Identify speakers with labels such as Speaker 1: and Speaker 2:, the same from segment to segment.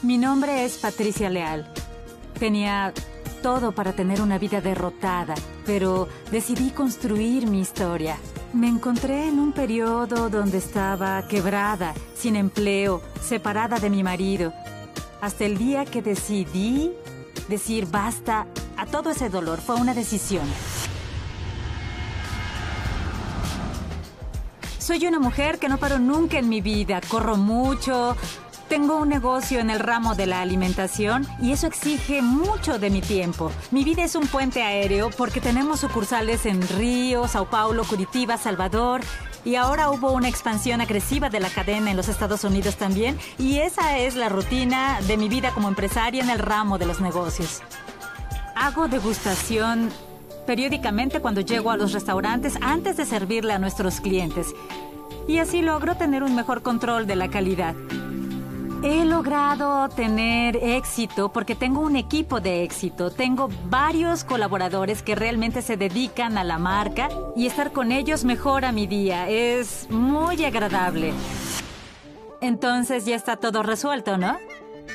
Speaker 1: Mi nombre es Patricia Leal. Tenía todo para tener una vida derrotada, pero decidí construir mi historia. Me encontré en un periodo donde estaba quebrada, sin empleo, separada de mi marido, hasta el día que decidí decir basta a todo ese dolor. Fue una decisión. Soy una mujer que no paro nunca en mi vida. Corro mucho. Tengo un negocio en el ramo de la alimentación y eso exige mucho de mi tiempo. Mi vida es un puente aéreo porque tenemos sucursales en Río, Sao Paulo, Curitiba, Salvador. Y ahora hubo una expansión agresiva de la cadena en los Estados Unidos también. Y esa es la rutina de mi vida como empresaria en el ramo de los negocios. Hago degustación periódicamente cuando llego a los restaurantes antes de servirle a nuestros clientes. Y así logro tener un mejor control de la calidad. He logrado tener éxito porque tengo un equipo de éxito. Tengo varios colaboradores que realmente se dedican a la marca y estar con ellos mejora mi día. Es muy agradable. Entonces ya está todo resuelto, ¿no?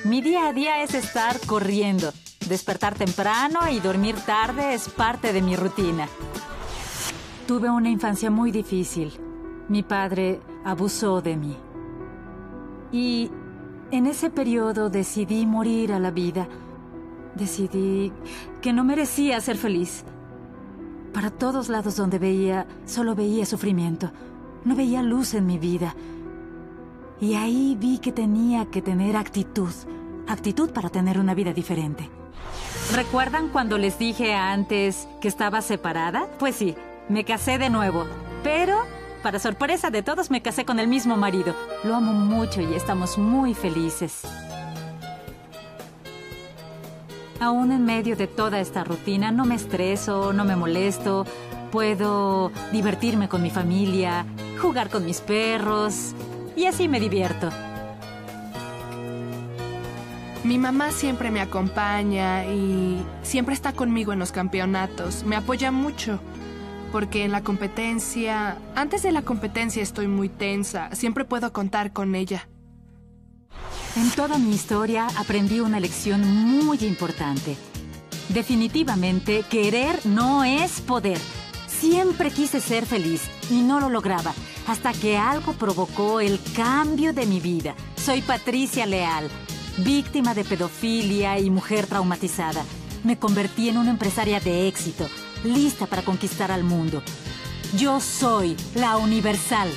Speaker 1: Mi día a día es estar corriendo. Despertar temprano y dormir tarde es parte de mi rutina. Tuve una infancia muy difícil. Mi padre abusó de mí. Y en ese periodo decidí morir a la vida. Decidí que no merecía ser feliz. Para todos lados donde veía, solo veía sufrimiento. No veía luz en mi vida. Y ahí vi que tenía que tener actitud. Actitud para tener una vida diferente. ¿Recuerdan cuando les dije antes que estaba separada? Pues sí, me casé de nuevo. Pero, para sorpresa de todos, me casé con el mismo marido. Lo amo mucho y estamos muy felices. Aún en medio de toda esta rutina, no me estreso, no me molesto. Puedo divertirme con mi familia, jugar con mis perros y así me divierto.
Speaker 2: Mi mamá siempre me acompaña y siempre está conmigo en los campeonatos. Me apoya mucho. Porque en la competencia, antes de la competencia estoy muy tensa. Siempre puedo contar con ella.
Speaker 1: En toda mi historia aprendí una lección muy importante. Definitivamente, querer no es poder. Siempre quise ser feliz y no lo lograba, hasta que algo provocó el cambio de mi vida. Soy Patricia Leal, víctima de pedofilia y mujer traumatizada. Me convertí en una empresaria de éxito, lista para conquistar al mundo. Yo soy la Universal.